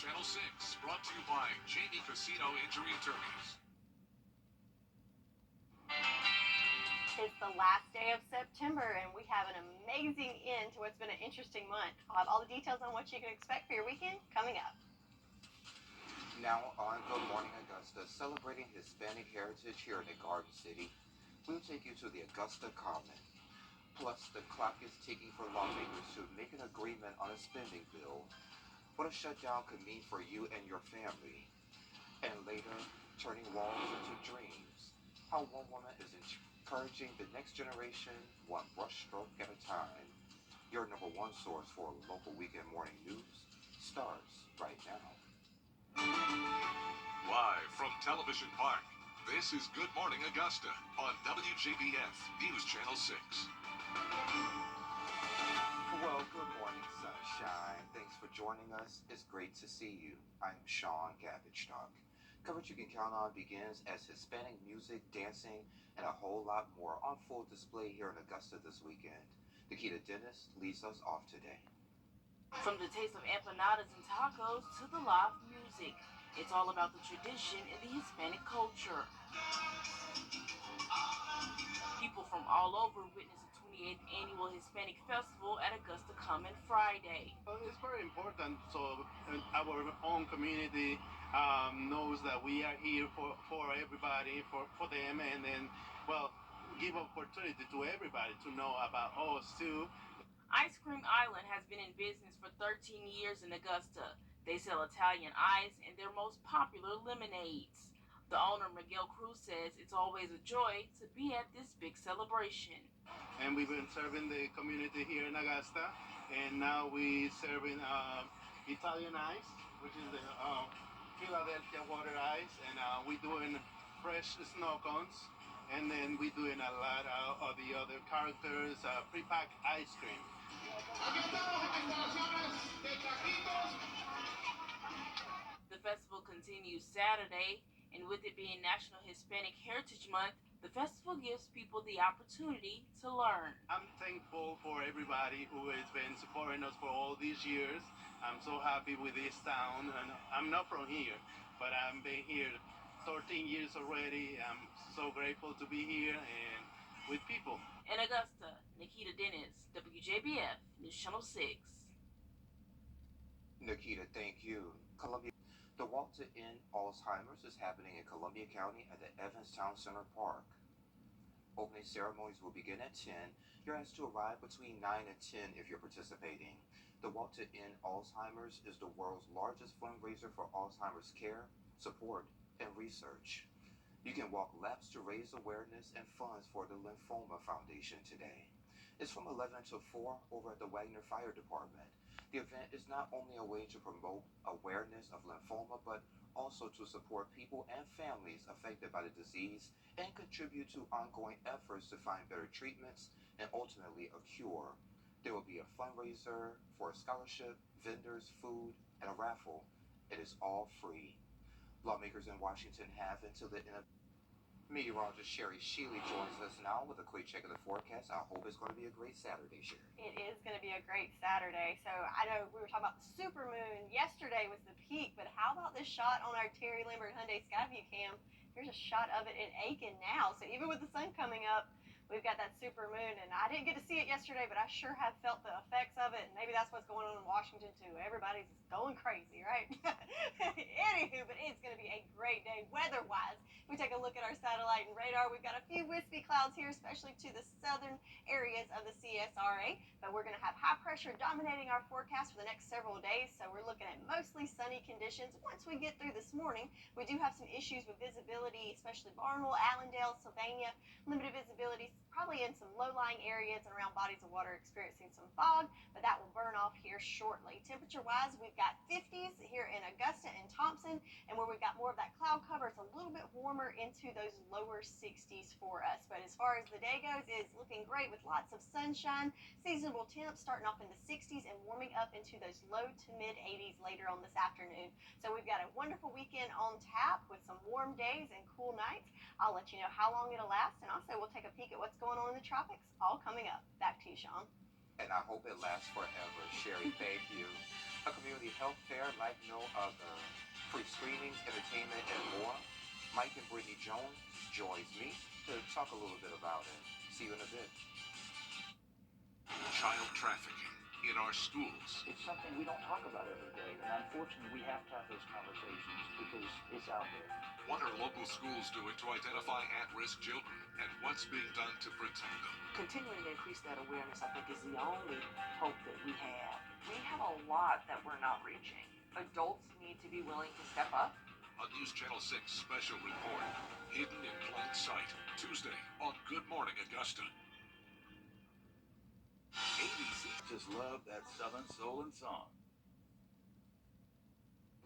Channel 6, brought to you by JB Casino Injury Attorneys. It's the last day of September, and we have an amazing end to what's been an interesting month. I'll have all the details on what you can expect for your weekend coming up. Now on Good Morning Augusta, celebrating Hispanic heritage here in the Garden City, we'll take you to the Augusta Common. Plus, the clock is ticking for lawmakers to make an agreement on a spending bill. What a shutdown could mean for you and your family. And later, turning walls into dreams. How one woman is encouraging the next generation, one brushstroke at a time. Your number one source for local weekend morning news starts right now. Live from Television Park, this is Good Morning Augusta on WJBF News Channel 6. Well, good morning, sunshine. Thanks for joining us. It's great to see you. I'm Sean Gavage-Stock. Coverage you can count on begins as Hispanic music, dancing, and a whole lot more on full display here in Augusta this weekend. Nikita Dennis leads us off today. From the taste of empanadas and tacos to the live music, it's all about the tradition in the Hispanic culture. People from all over witness the 28th Annual Hispanic Festival at Augusta Common Friday. It's very important so our own community knows that we are here for everybody, for them, and then, well, give opportunity to everybody to know about us too. Ice Cream Island has been in business for 13 years in Augusta. They sell Italian ice and their most popular lemonades. The owner, Miguel Cruz, says it's always a joy to be at this big celebration. And we've been serving the community here in Augusta, and now we're serving Italian ice, which is the Philadelphia water ice, and we're doing fresh snow cones, and then we're doing a lot of the other characters, pre-packed ice cream. The festival continues Saturday, and with it being National Hispanic Heritage Month, the festival gives people the opportunity to learn. I'm thankful for everybody who has been supporting us for all these years. I'm so happy with this town, and I'm not from here, but I've been here 13 years already. I'm so grateful to be here and with people. In Augusta, Nikita Dennis, WJBF News Channel 6. Nikita, thank you. The Walk to End Alzheimer's is happening in Columbia County at the Evans Town Center Park. Opening ceremonies will begin at 10. You're asked to arrive between 9 and 10 if you're participating. The Walk to End Alzheimer's is the world's largest fundraiser for Alzheimer's care, support, and research. You can walk laps to raise awareness and funds for the Lymphoma Foundation today. It's from 11 to 4 over at the Wagner Fire Department. The event is not only a way to promote awareness of lymphoma, but also to support people and families affected by the disease and contribute to ongoing efforts to find better treatments and ultimately a cure. There will be a fundraiser for a scholarship, vendors, food, and a raffle. It is all free. Lawmakers in Washington have until the end of Meteorologist Sherry Sheely joins us now with a quick check of the forecast. I hope it's going to be a great Saturday, Sherry. It is going to be a great Saturday. So I know we were talking about the supermoon. Yesterday was the peak, but how about this shot on our Terry Lambert Hyundai Skyview cam? Here's a shot of it in Aiken now. So even with the sun coming up, we've got that supermoon, and I didn't get to see it yesterday, but I sure have felt the effects of it, and maybe that's what's going on in Washington too. Everybody's going crazy, right? Anywho, but it's going to be a great day weather-wise. If we take a look at our satellite and radar, we've got a few wispy clouds here, especially to the southern areas of the CSRA, but we're going to have high pressure dominating our forecast for the next several days, so we're looking at mostly sunny conditions. Once we get through this morning, we do have some issues with visibility, especially Barnwell, Allendale, Sylvania, limited visibility, probably in some low-lying areas and around bodies of water experiencing some fog, but that will burn off here shortly. Temperature-wise, we've got 50s here in Augusta and Thompson, and where we've got more of that cloud cover, it's a little bit warmer into those lower 60s for us. But as far as the day goes, it's looking great with lots of sunshine, seasonable temps starting off in the 60s and warming up into those low to mid 80s later on this afternoon. So we've got a wonderful weekend on tap with some warm days and cool nights. I'll let you know how long it'll last, and also we'll take a peek at what's going on in the tropics, all coming up. Back to you, Sean. And I hope it lasts forever. Sherry, thank you. A community health fair like no other. Free screenings, entertainment, and more. Mike and Brittany Jones joins me to talk a little bit about it. See you in a bit. Child trafficking in our schools. It's something we don't talk about every day, and unfortunately we have to have those conversations because it's out there. What are local schools doing to identify at-risk children, and what's being done to protect them? Continuing to increase that awareness, I think, is the only hope that we have. We have a lot that we're not reaching. Adults need to be willing to step up. A News Channel 6 special report, Hidden in Plain Sight, Tuesday on Good Morning Augusta. ABC just love that Southern soul and song.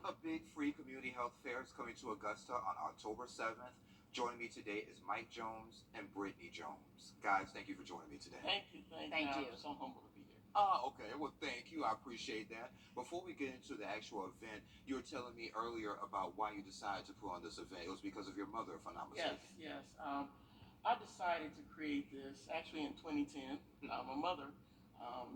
A big free community health fair is coming to Augusta on October 7th. Joining me today is Mike Jones and Brittany Jones. Guys, thank you for joining me today. Thank you. Thank you. I'm so humble to be here. Okay. Well, thank you. I appreciate that. Before we get into the actual event, you were telling me earlier about why you decided to put on this event. It was because of your mother, if I'm not mistaken. Yes. I decided to create this actually in 2010. My mother,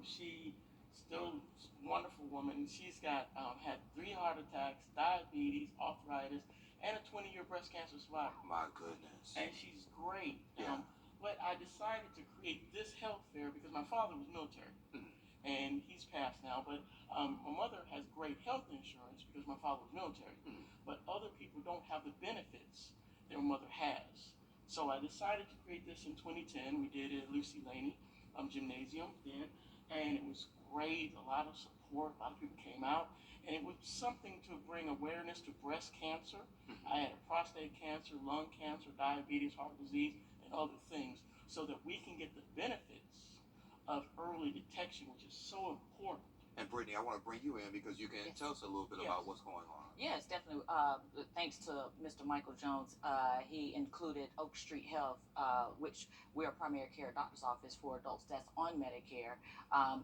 she still a wonderful woman. She's got had 3 heart attacks, diabetes, arthritis, and a 20-year breast cancer survivor. My goodness. And she's great. Yeah. But I decided to create this health fair because my father was military, and he's passed now. But my mother has great health insurance because my father was military. But other people don't have the benefits their mother has. So I decided to create this in 2010. We did it at Lucy Laney Gymnasium then, and it was great. A lot of support. A lot of people came out, and it was something to bring awareness to breast cancer. I had prostate cancer, lung cancer, diabetes, heart disease, and other things, so that we can get the benefits of early detection, which is so important. And Brittany, I want to bring you in because you can tell us a little bit about what's going on. Yes, definitely. Thanks to Mr. Michael Jones, he included Oak Street Health, which we're a primary care doctor's office for adults that's on Medicare.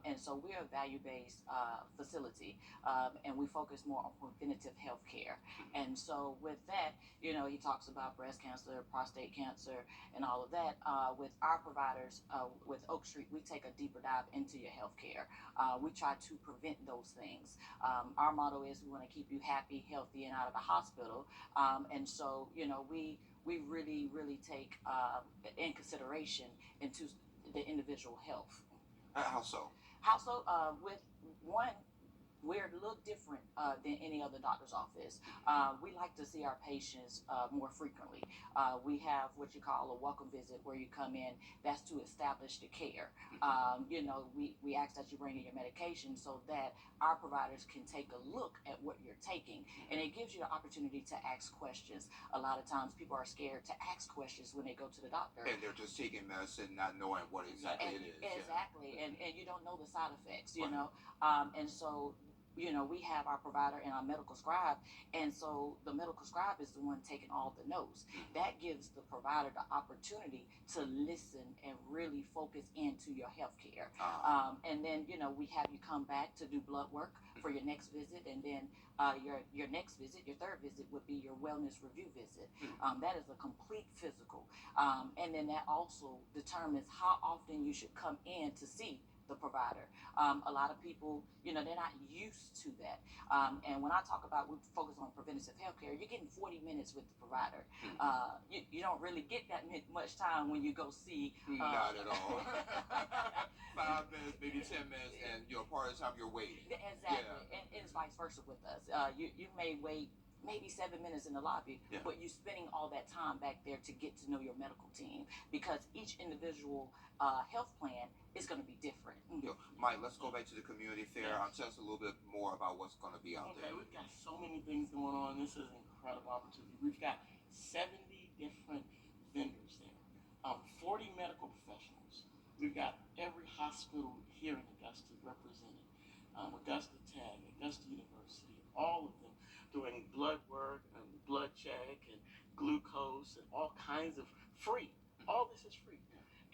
And so we're a value-based facility, and we focus more on preventative health care. And so with that, he talks about breast cancer, prostate cancer, and all of that. With our providers, with Oak Street, we take a deeper dive into your health care. We try to prevent those things. Our motto is we want to keep you happy, healthy, and out of the hospital. And so, we really, really take in consideration into the individual health. How so? How so? With one, we're a little different than any other doctor's office. We like to see our patients more frequently. We have what you call a welcome visit where you come in. That's to establish the care. We ask that you bring in your medication so that our providers can take a look at what you're taking. And it gives you the opportunity to ask questions. A lot of times people are scared to ask questions when they go to the doctor. And they're just taking medicine, not knowing what exactly it is. Exactly. Yeah. And you don't know the side effects, Right. And so we have our provider and our medical scribe, and so the medical scribe is the one taking all the notes. That gives the provider the opportunity to listen and really focus into your health care. And then, we have you come back to do blood work for your next visit, and then your next visit, your third visit, would be your wellness review visit. That is a complete physical. And then that also determines how often you should come in to see the provider. A lot of people, they're not used to that. And when I talk about we focus on preventative health care, you're getting 40 minutes with the provider. You don't really get that much time when you go see. Not at all. 5 minutes, maybe 10 minutes, and part of the time you're waiting. Exactly. And it's vice versa with us. You may wait maybe 7 minutes in the lobby, but you're spending all that time back there to get to know your medical team, because each individual health plan is going to be different. Mike, let's go back to the community fair. Tell us a little bit more about what's going to be out there. Okay, we've got so many things going on. This is an incredible opportunity. We've got 70 different vendors there, 40 medical professionals. We've got every hospital here in Augusta represented. Augusta Tech, Augusta University, all of them doing blood work and blood check and glucose and all kinds of free. All this is free.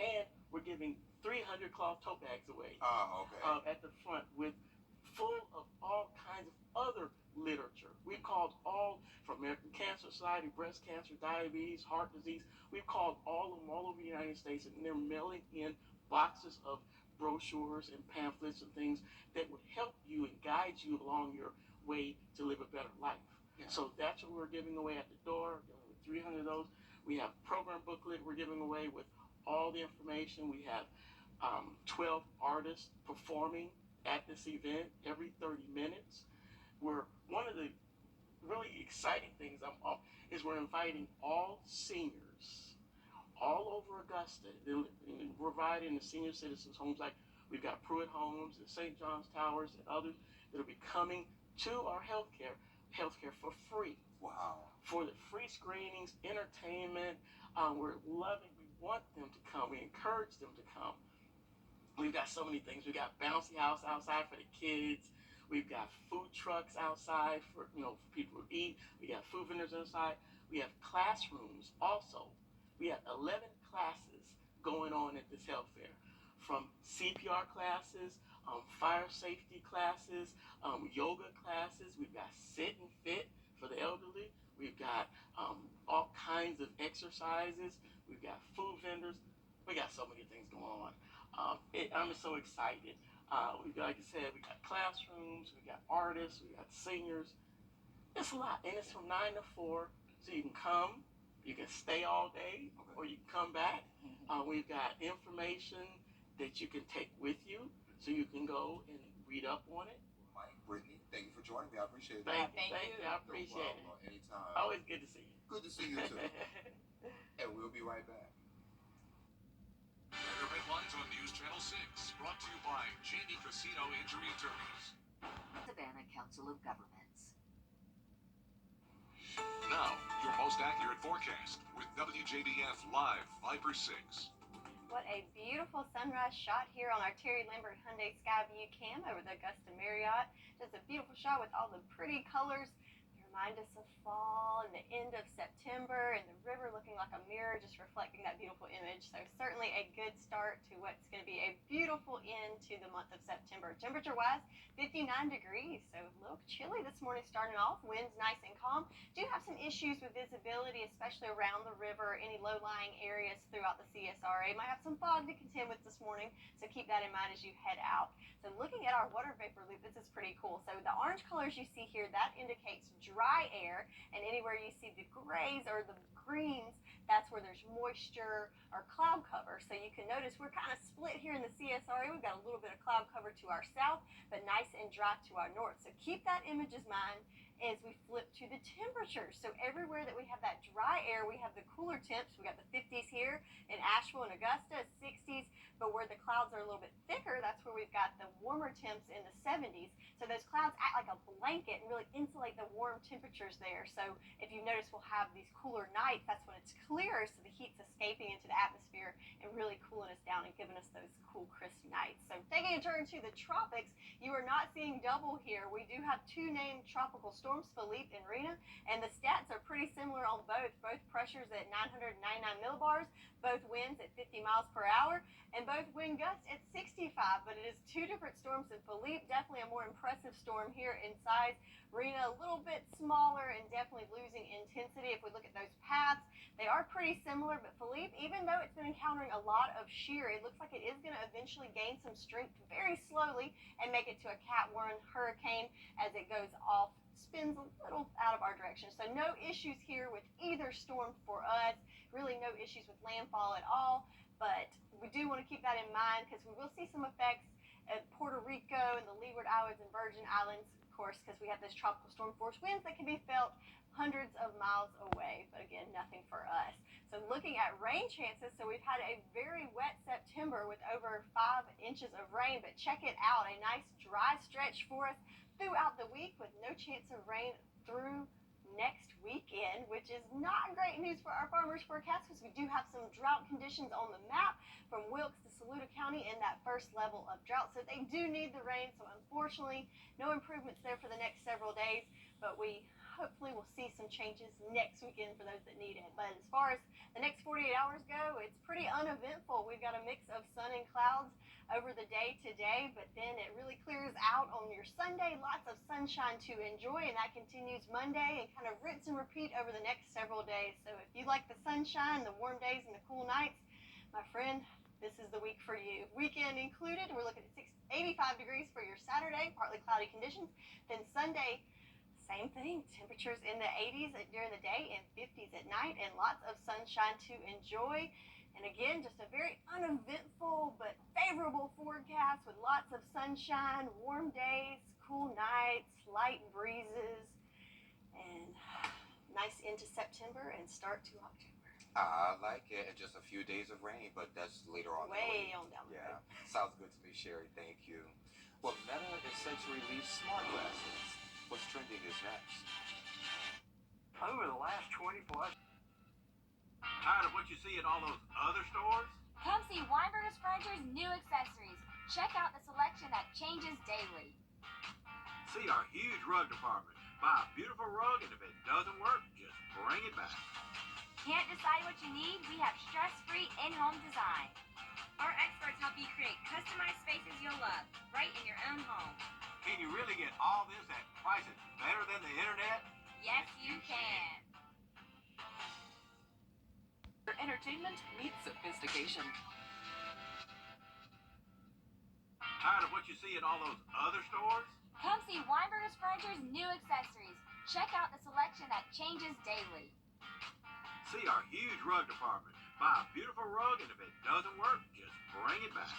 And we're giving 300 cloth tote bags away at the front with full of all kinds of other literature. We've called all from American Cancer Society, breast cancer, diabetes, heart disease. We've called all of them all over the United States, and they're mailing in boxes of brochures and pamphlets and things that would help you and guide you along your way to live a better life. Yeah. So that's what we're giving away at the door. We're giving away 300 of those. We have program booklet we're giving away with all the information. We have 12 artists performing at this event every 30 minutes. One of the really exciting things is we're inviting all seniors all over Augusta. We're providing the senior citizens homes, like we've got Pruitt Homes and St. John's Towers and others that'll be coming to our healthcare for free. Wow. For the free screenings, entertainment. We want them to come. We encourage them to come. We've got so many things. We got bouncy house outside for the kids. We've got food trucks outside for people to eat. We got food vendors inside. We have classrooms also. We have 11 classes going on at this health fair, from CPR classes, fire safety classes, yoga classes. We've got sit and fit for the elderly. We've got all kinds of exercises. We've got food vendors. We got so many things going on. I'm just so excited. We've got, like I said, we got classrooms, we got artists, we got seniors. It's a lot, and it's from 9 to 4, so you can come, you can stay all day, or you can come back. We've got information that you can take with you, so you can go and read up on it. Mike, Brittany, thank you for joining me. I appreciate it. Thank Thank you. I appreciate it. Anytime. Always good to see you. Good to see you too. And we'll be right back. Weather headlines on News Channel 6, brought to you by Jamie Casino Injury Attorneys. Savannah Council of Governments. Now, your most accurate forecast with WJBF Live Viper 6. What a beautiful sunrise shot here on our Terry Lambert Hyundai Skyview Cam over the Augusta Marriott. Just a beautiful shot with all the pretty colors. They remind us of fall and the end of September, and the river looking like a mirror, just reflecting that beautiful image. So certainly a good start to what's going to be a beautiful end to the month of September. Temperature-wise, 59 degrees, so a little chilly this morning starting off. Winds nice and calm. Do have some issues with visibility, especially around the river, any low-lying areas throughout the CSRA. Might have some fog to contend with this morning, so keep that in mind as you head out. So looking at our water vapor loop, this is pretty cool. So the orange colors you see here, that indicates dry air, and anywhere you see the grays or the greens, that's where there's moisture or cloud cover. So you can notice we're kind of split here in the CSRA. We've got a little bit of cloud cover to our south, but nice and dry to our north. So keep that image in mind as we flip to the temperatures. So everywhere that we have that dry air, we have the cooler temps. We got the 50s here in Asheville and Augusta, 60s, but where the clouds are a little bit thicker, that's where we've got the warmer temps in the 70s. So those clouds act like a blanket and really insulate the warm temperatures there. So if you notice, we'll have these cooler nights. That's when it's clearer, so the heat's escaping into the atmosphere and really cooling us down and giving us those cool, crisp nights. So taking a turn to the tropics, you are not seeing double here. We do have two named tropical storms, Philippe and Rina, and the stats are pretty similar on both. Both pressures at 999 millibars, both winds at 50 miles per hour, and both wind gusts at 65. But it is two different storms in Philippe, definitely a more impressive storm here in size. Rina a little bit smaller and definitely losing intensity. If we look at those paths, they are pretty similar, but Philippe, even though it's been encountering a lot of shear, it looks like it is going to eventually gain some strength very slowly and make it to a Cat 1 hurricane as it goes off, spins a little out of our direction. So no issues here with either storm for us, really no issues with landfall at all, but we do want to keep that in mind because we will see some effects at Puerto Rico and the Leeward Islands and Virgin Islands, of course, because we have those tropical storm force winds that can be felt hundreds of miles away, but again, nothing for us. So looking at rain chances, so we've had a very wet September with over 5 inches of rain, but check it out, a nice dry stretch for us throughout the week with no chance of rain through next weekend, which is not great news for our farmers forecast because we do have some drought conditions on the map from Wilkes to Saluda County in that first level of drought. So they do need the rain. So unfortunately, no improvements there for the next several days, but we hopefully we'll see some changes next weekend for those that need it. But as far as the next 48 hours go, it's pretty uneventful. We've got a mix of sun and clouds over the day today, but then it really clears out on your Sunday. Lots of sunshine to enjoy, and that continues Monday and kind of rinse and repeat over the next several days. So if you like the sunshine, the warm days, and the cool nights, my friend, this is the week for you. Weekend included, we're looking at 85 degrees for your Saturday, partly cloudy conditions. Then Sunday, same thing, temperatures in the 80s during the day and 50s at night, and lots of sunshine to enjoy. And again, just a very uneventful but favorable forecast with lots of sunshine, warm days, cool nights, light breezes, and nice into September and start to October. I like it. And just a few days of rain, but that's later on. Way on down the Yeah, road. sounds good to me, Sherry. Thank you. Well, Meta is set to release smart glasses. What's trending is next. Over the last 20 plus. Tired of what you see at all those other stores? Come see Weinberger's Furniture's new accessories. Check out the selection that changes daily. See our huge rug department. Buy a beautiful rug, and if it doesn't work, just bring it back. Can't decide what you need? We have stress-free in-home design. Our experts help you create customized spaces you'll love, right in your own home. Can you really get all this at prices better than the internet? Yes, you can. Entertainment meets sophistication. Tired of what you see at all those other stores? Come see Weinberger's Furniture's new accessories. Check out the selection that changes daily. See our huge rug department. Buy a beautiful rug, and if it doesn't work, just bring it back.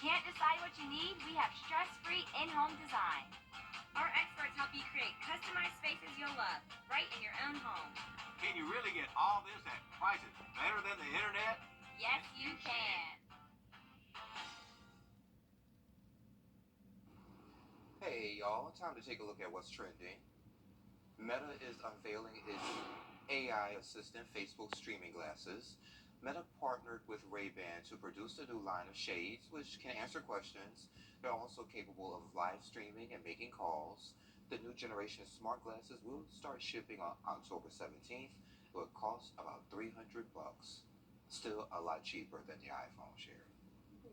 Can't decide what you need? We have stress-free in-home design. Our experts help you create customized spaces you'll love, right in your own home. Can you really get all this at prices better than the internet? Yes, you can. Hey, y'all, time to take a look at what's trending. Meta is unveiling its AI assistant Facebook streaming glasses. Meta partnered with Ray-Ban to produce a new line of shades which can answer questions. They're also capable of live streaming and making calls. The new generation of smart glasses will start shipping on October 17th. It will cost about $300. Still a lot cheaper than the iPhone, Sherry.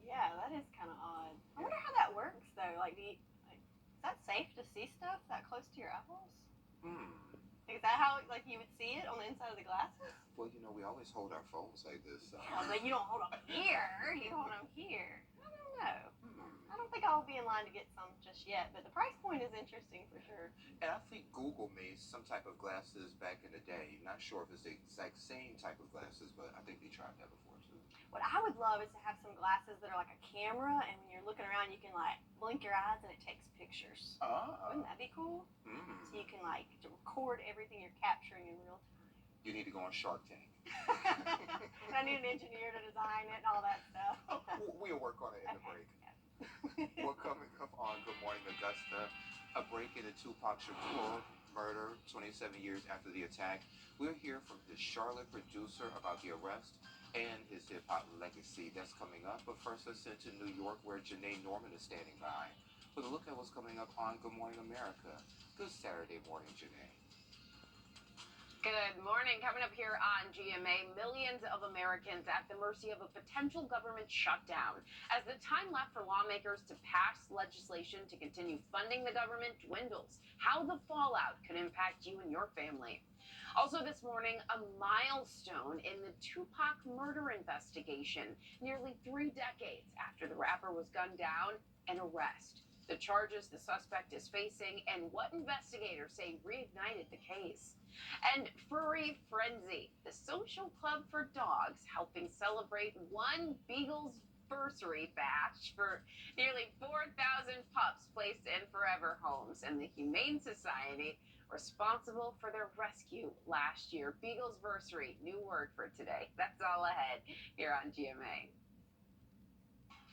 Yeah, that is kind of odd. I wonder how that works though. Is that safe to see stuff that close to your eyeballs? Is that how you would see it on the inside of the glasses? Well, we always hold our phones like this. Yeah, but you don't hold them here. You hold them here. I don't know. I don't think I'll be in line to get some just yet, but the price point is interesting for sure. And I think Google made some type of glasses back in the day. Not sure if it's the exact same type of glasses, but I think they tried that before too. What I would love is to have some glasses that are like a camera, and when you're looking around, you can blink your eyes and it takes pictures. Wouldn't that be cool? So you can record everything you're capturing in real time. You need to go on Shark Tank. I need an engineer to design it and all that stuff. We'll work on it in the break. Well, coming up on Good Morning Augusta, a break into Tupac Shakur murder 27 years after the attack. We'll hear from his Charlotte producer about the arrest and his hip-hop legacy. That's coming up. But first, let's send to New York, where Janae Norman is standing by with a look at what's coming up on Good Morning America. Good Saturday morning, Janae. Good morning. Coming up here on GMA, millions of Americans at the mercy of a potential government shutdown as the time left for lawmakers to pass legislation to continue funding the government dwindles. How the fallout could impact you and your family. Also this morning, a milestone in the Tupac murder investigation. Nearly 3 decades after the rapper was gunned down, an arrest. The charges the suspect is facing and what investigators say reignited the case. And Furry Frenzy, the social club for dogs, helping celebrate one Beagle's anniversary bash for nearly 4,000 pups placed in forever homes, and the Humane Society responsible for their rescue last year. Beagle's anniversary, new word for today. That's all ahead here on GMA.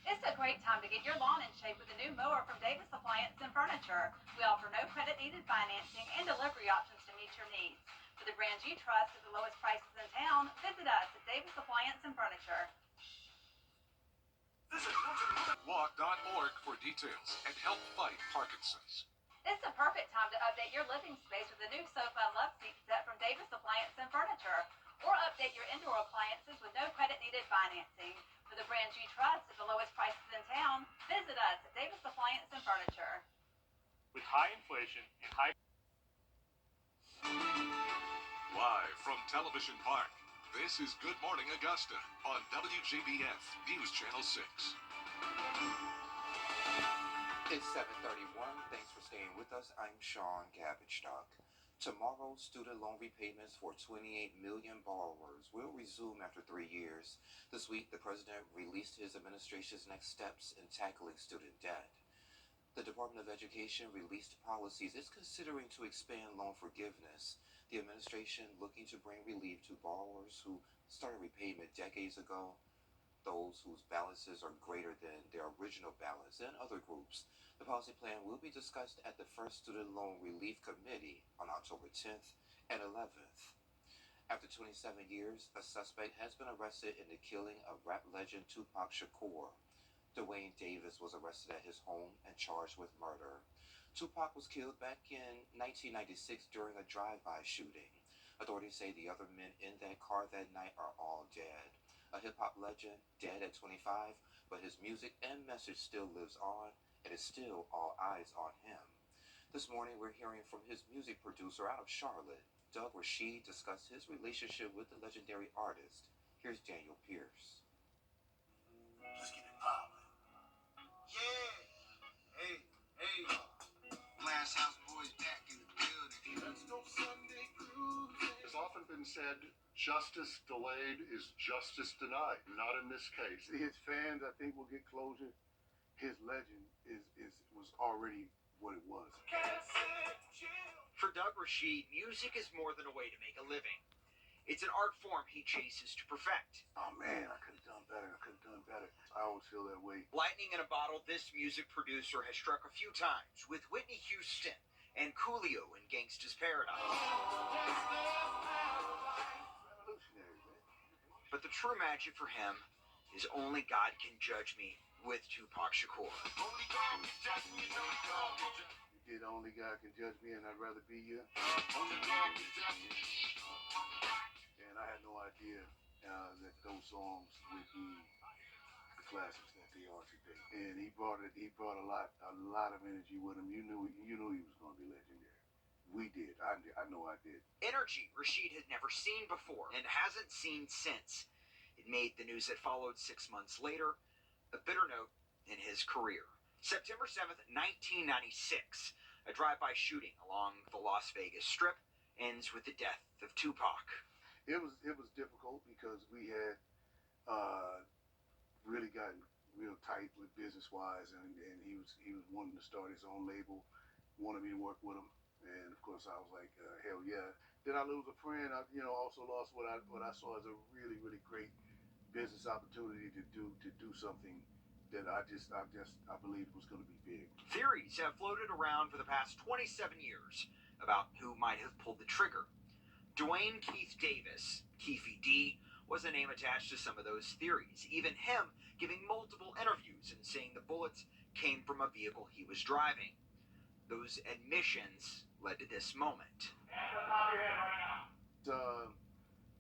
It's a great time to get your lawn in shape with a new mower from Davis Appliance and Furniture. We offer no credit needed financing and delivery options to meet your needs. For the brands you trust at the lowest prices in town, visit us at Davis Appliance and Furniture. Visit Walk.org for details and help fight Parkinson's. It's the perfect time to update your living space with a new sofa and love seat set from Davis Appliance and Furniture. Or update your indoor appliances with no credit needed financing. For the brands you trust at the lowest prices in town, visit us at Davis Appliance and Furniture. With high inflation and high... Live from Television Park, This is Good Morning Augusta on WJBF News Channel 6. It's 7:31. Thanks for staying with us. I'm Sean Cabbage-Stock. Tomorrow, student loan repayments for 28 million borrowers will resume after 3 years. This week, the president released his administration's next steps in tackling student debt. The Department of Education released policies it's considering to expand loan forgiveness. The administration looking to bring relief to borrowers who started repayment decades ago, those whose balances are greater than their original balance, and other groups. The policy plan will be discussed at the first Student Loan Relief Committee on October 10th and 11th. After 27 years, a suspect has been arrested in the killing of rap legend Tupac Shakur. Dwayne Davis was arrested at his home and charged with murder. Tupac was killed back in 1996 during a drive-by shooting. Authorities say the other men in that car that night are all dead. A hip-hop legend, dead at 25, but his music and message still lives on, and is still all eyes on him. This morning, we're hearing from his music producer out of Charlotte. Doug Rashid discussed his relationship with the legendary artist. Here's Daniel Pierce. Let's get it poppin'. Yeah. Hey. Glass House Boys back in the building. Let's go Sunday cruising. It's often been said, justice delayed is justice denied. Not in this case. His fans, I think, will get closure. His legend was already what it was. For Doug Rashid, music is more than a way to make a living. It's an art form he chases to perfect. Oh man, I could have done better. I always feel that way. Lightning in a bottle, this music producer has struck a few times with Whitney Houston and Coolio in Gangsta's Paradise. Revolutionary, man. But the true magic for him is Only God Can Judge Me with Tupac Shakur. You did Only God Can Judge Me, and I'd rather be you. And I had no idea that those songs would be the classics that they are today. And he brought a lot of energy with him. You knew he was going to be legendary. We did. I know I did. Energy Rashid had never seen before and hasn't seen since. It made the news that followed 6 months later, a bitter note in his career. September 7th, 1996, a drive-by shooting along the Las Vegas Strip ends with the death of Tupac. It was difficult because we had really gotten real tight with business-wise, and he was wanting to start his own label, wanted me to work with him, and of course I was like, hell yeah. Did I lose a friend? I also lost what I saw as a really, really great business opportunity to do something that I believed was going to be big. Theories have floated around for the past 27 years about who might have pulled the trigger. Dwayne Keith Davis, Keefy D, was a name attached to some of those theories, even him giving multiple interviews and saying the bullets came from a vehicle he was driving. Those admissions led to this moment. It's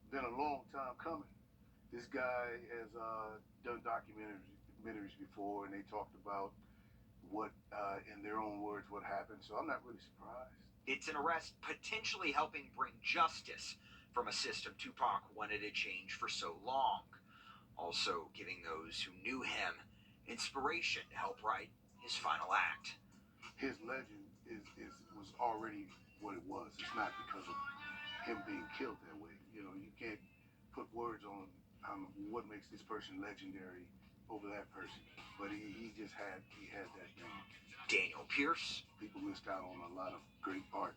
been a long time coming. This guy has done documentaries before, and they talked about what, in their own words, what happened, so I'm not really surprised. It's an arrest potentially helping bring justice from a system Tupac wanted to change for so long. Also giving those who knew him inspiration to help write his final act. His legend was already what it was. It's not because of him being killed that way. You know, you can't put words on what makes this person legendary over that person. But he had that thing. Daniel Pierce. People missed out on a lot of great art.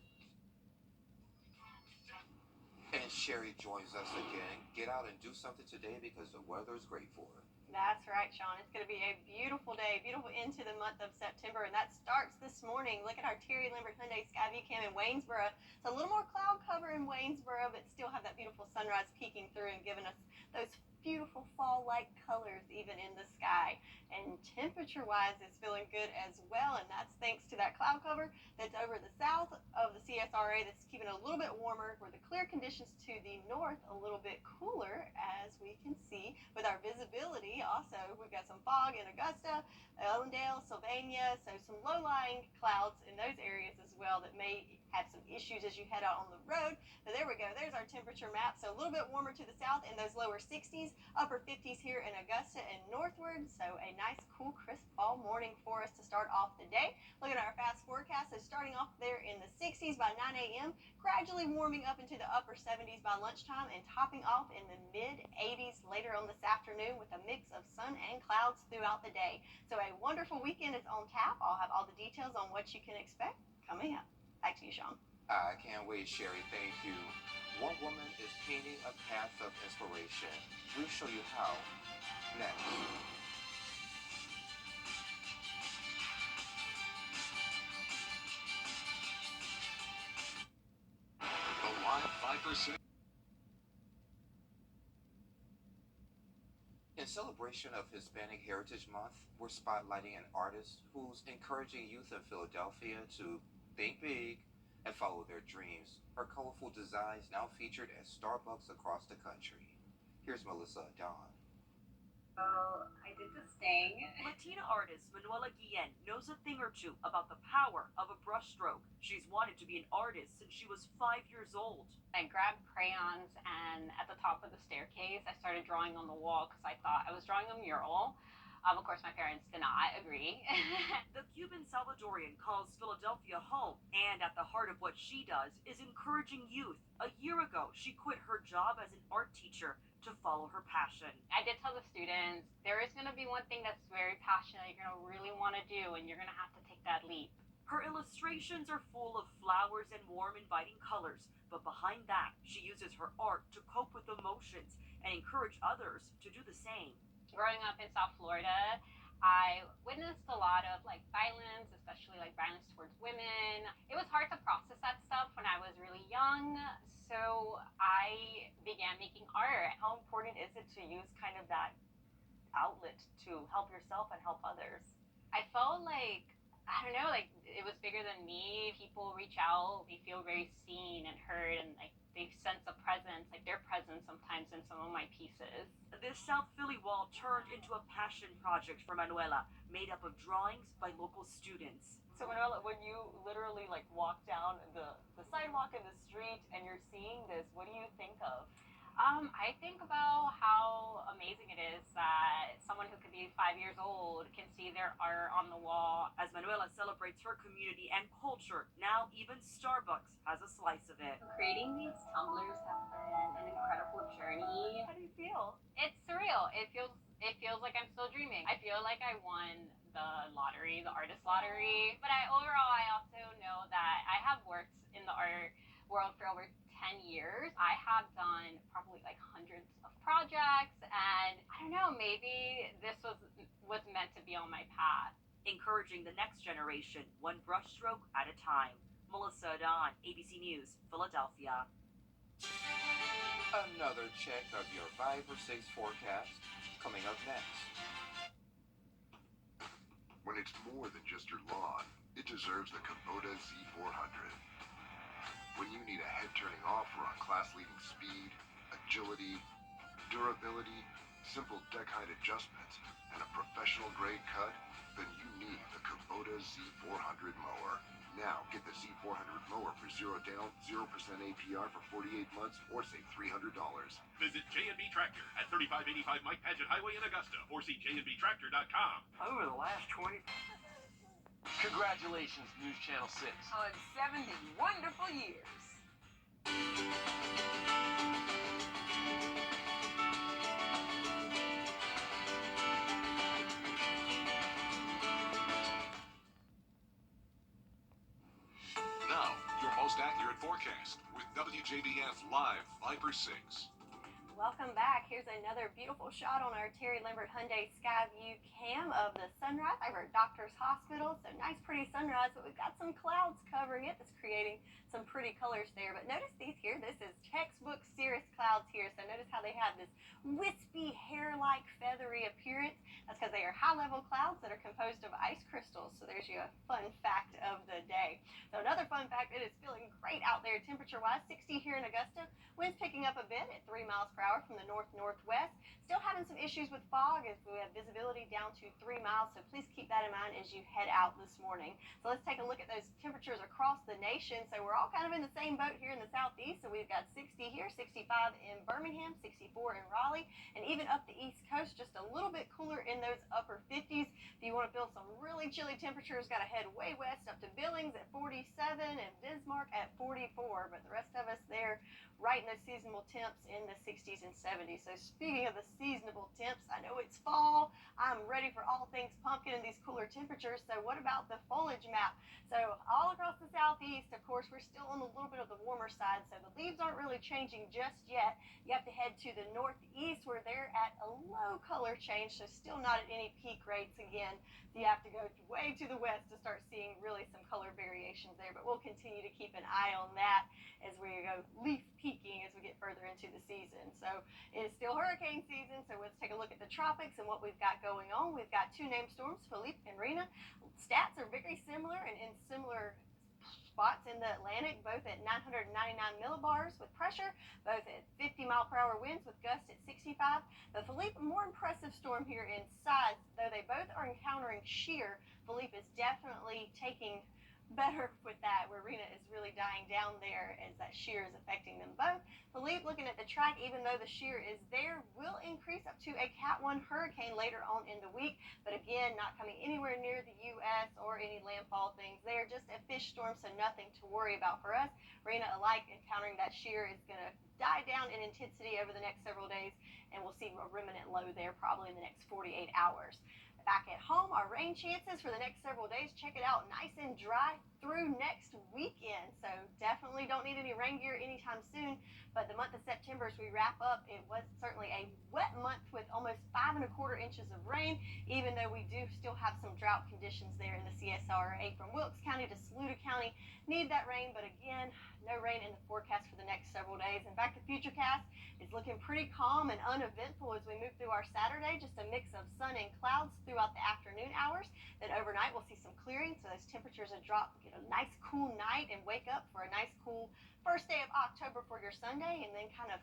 And Sherry joins us again. Get out and do something today because the weather is great for it. That's right, Sean. It's going to be a beautiful day, beautiful into the month of September, and that starts this morning. Look at our Terry Lambert Hyundai Skyview Cam in Waynesboro. It's a little more cloud cover in Waynesboro, but still have that beautiful sunrise peeking through and giving us those beautiful fall-like colors even in the sky. And temperature-wise, it's feeling good as well, and that's thanks to that cloud cover that's over the south of the CSRA that's keeping it a little bit warmer, where the clear conditions to the north a little bit cooler, as we can see with our visibility. Also, we've got some fog in Augusta, Avondale, Sylvania, so some low-lying clouds in those areas as well that may have some issues as you head out on the road. But there we go. There's our temperature map. So a little bit warmer to the south in those lower 60s, upper 50s here in Augusta and northward. So a nice, cool, crisp fall morning for us to start off the day. Looking at our fast forecast, so starting off there in the 60s by 9 a.m., gradually warming up into the upper 70s by lunchtime and topping off in the mid-80s later on this afternoon with a mix of sun and clouds throughout the day. So a wonderful weekend is on tap. I'll have all the details on what you can expect coming up. Back to you, Sean. I can't wait, Sherry. Thank you. One woman is painting a path of inspiration. We'll show you how next. The live 5%. In celebration of Hispanic Heritage Month, we're spotlighting an artist who's encouraging youth in Philadelphia to think big and follow their dreams. Her colorful designs now featured at Starbucks across the country. Here's Melissa Dawn. So I did this thing. Latina artist Manuela Guillen knows a thing or two about the power of a brushstroke. She's wanted to be an artist since she was 5 years old. I grabbed crayons and at the top of the staircase, I started drawing on the wall because I thought I was drawing a mural. Of course, my parents did not agree. The Cuban Salvadorian calls Philadelphia home, and at the heart of what she does is encouraging youth. A year ago, she quit her job as an art teacher to follow her passion. I did tell the students, there is going to be one thing that's very passionate you're going to really want to do, and you're going to have to take that leap. Her illustrations are full of flowers and warm, inviting colors, but behind that, she uses her art to cope with emotions and encourage others to do the same. Growing up in South Florida, I witnessed a lot of violence, especially violence towards women. It was hard to process that stuff when I was really young, so I began making art. How important is it to use kind of that outlet to help yourself and help others? I felt I don't know, it was bigger than me. People reach out, they feel very seen and heard, and they sense a presence, their presence sometimes in some of my pieces. This South Philly wall turned into a passion project for Manuela, made up of drawings by local students. So Manuela, when you literally walk down the sidewalk in the street and you're seeing this, what do you think of? I think about how amazing it is that someone who could be 5 years old can see their art on the wall. As Manuela celebrates her community and culture, now even Starbucks has a slice of it. Creating these tumblers has been an incredible journey. How do you feel? It's surreal. It feels like I'm still dreaming. I feel like I won the lottery, the artist lottery. But overall, I also know that I have worked in the art world for over 10 years. I have done probably hundreds of projects, and I don't know, maybe this was meant to be on my path. Encouraging the next generation, one brushstroke at a time. Melissa Dawn, ABC News, Philadelphia. Another check of your 5 or 6 forecast coming up next. When it's more than just your lawn, it deserves the Kubota Z400. When you need a head-turning offer on class-leading speed, agility, durability, simple deck height adjustment, and a professional-grade cut, then you need the Kubota Z400 mower. Now, get the Z400 mower for 0 down, 0% APR for 48 months, or save $300. Visit J&B Tractor at 3585 Mike Paget Highway in Augusta, or see jnbtractor.com. Over the last 20... Congratulations, News Channel 6. On 70 wonderful years. Now, your most accurate forecast with WJBF Live Viper 6. Welcome back. Here's another beautiful shot on our Terry Lambert Hyundai Skyview cam of the sunrise over at Doctor's Hospital. So nice, pretty sunrise, but we've got some clouds covering it that's creating some pretty colors there. But notice these here. This is textbook cirrus clouds here. So notice how they have this wispy, hair-like, feathery appearance. That's because they are high-level clouds that are composed of ice crystals crystals. So there's your fun fact of the day. So another fun fact, it is feeling great out there temperature-wise. 60 here in Augusta. Winds picking up a bit at 3 miles per hour from the north-northwest. Still having some issues with fog as we have visibility down to 3 miles. So please keep that in mind as you head out this morning. So let's take a look at those temperatures across the nation. So we're all kind of in the same boat here in the southeast. So we've got 60 here, 65 in Birmingham, 64 in Raleigh, and even up the East Coast, just a little bit cooler in those upper 50s. If you want to feel some really chilly temperatures, got to head way west up to Billings at 47 and Bismarck at 44. But the rest of us there, right in those seasonable temps in the 60s and 70s. So speaking of the seasonable temps, I know it's fall. I'm ready for all things pumpkin and these cooler temperatures. So what about the foliage map? So all across the southeast, of course, we're still on a little bit of the warmer side. So the leaves aren't really changing just yet. You have to head to the northeast where they're at a low color change. So still not at any peak rates again. So you have to go way to the west to start seeing really some color variations there. But we'll continue to keep an eye on that as we go leaf peaking as we get further into the season. So it is still hurricane season. So let's take a look at the tropics and what we've got going on. We've got two named storms, Philippe and Rina. Stats are very similar and in similar spots in the Atlantic, both at 999 millibars with pressure, both at 50-mile-per-hour winds with gusts at 65. The Philippe, a more impressive storm here in size, though they both are encountering shear. Philippe is definitely taking better with that, where Rina is really dying down there as that shear is affecting them both. Philippe, looking at the track, even though the shear is there, will increase up to a Cat 1 hurricane later on in the week. But again, not coming anywhere near the U.S. or any landfall things there. Just a fish storm, so nothing to worry about for us. Rina, alike, encountering that shear is going to die down in intensity over the next several days, and we'll see a remnant low there probably in the next 48 hours. Back at home, our rain chances for the next several days, check it out, nice and dry through next weekend. So definitely don't need any rain gear anytime soon. But the month of September, as we wrap up, it was certainly a wet month with almost 5 1/4 inches of rain, even though we do still have some drought conditions there in the CSRA from Wilkes County to Saluda County. Need that rain, but again, no rain in the forecast for the next several days. In fact, the Futurecast is looking pretty calm and uneventful as we move through our Saturday, just a mix of sun and clouds throughout the afternoon hours. Then overnight, we'll see some clearing, so those temperatures will drop, get a nice cool night, and wake up for a nice cool first day of October for your Sunday, and then kind of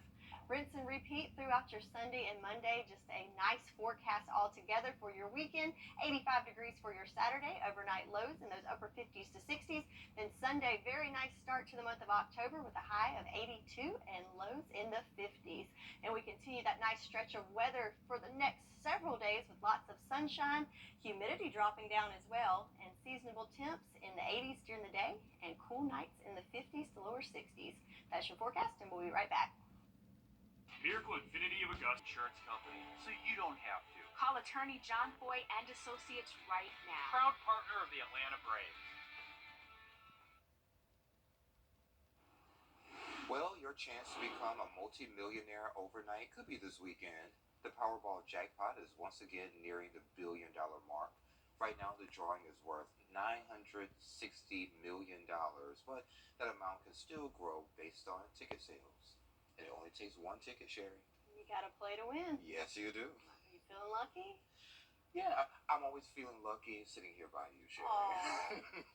rinse and repeat throughout your Sunday and Monday. Just a nice forecast altogether for your weekend. 85 degrees for your Saturday, overnight lows in those upper 50s to 60s. Then Sunday, very nice start to the month of October with a high of 82 and lows in the 50s. And we continue that nice stretch of weather for the next several days with lots of sunshine, humidity dropping down as well, and seasonable temps in the 80s during the day and cool nights in the 50s to lower 60s. That's your forecast, and we'll be right back. Miracle Infinity of Augusta Insurance Company, so you don't have to. Call attorney John Foy and Associates right now. Proud partner of the Atlanta Braves. Well, your chance to become a multi-millionaire overnight could be this weekend. The Powerball jackpot is once again nearing the $1 billion mark. Right now, the drawing is worth $960 million, but that amount can still grow based on ticket sales. And it only takes one ticket, Sherry. You got to play to win. Yes, you do. Are you feeling lucky? Yeah, I'm always feeling lucky sitting here by you, Sherry. Oh,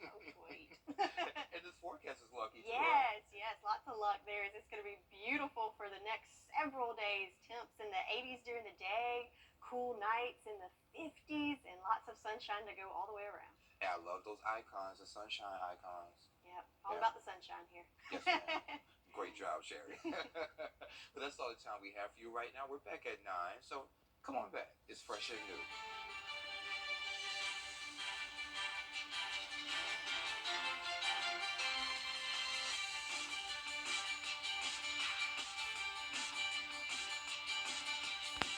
so sweet. And this forecast is lucky, too. Yes, yes, lots of luck there. It's going to be beautiful for the next several days. Temps in the 80s during the day, cool nights in the 50s, and lots of sunshine to go all the way around. Yeah, I love those icons, the sunshine icons. Yep, all about the sunshine here. Yes, ma'am. Great job, Sherry. But that's all the time we have for you right now. We're back at 9, so come on back. It's fresh and new.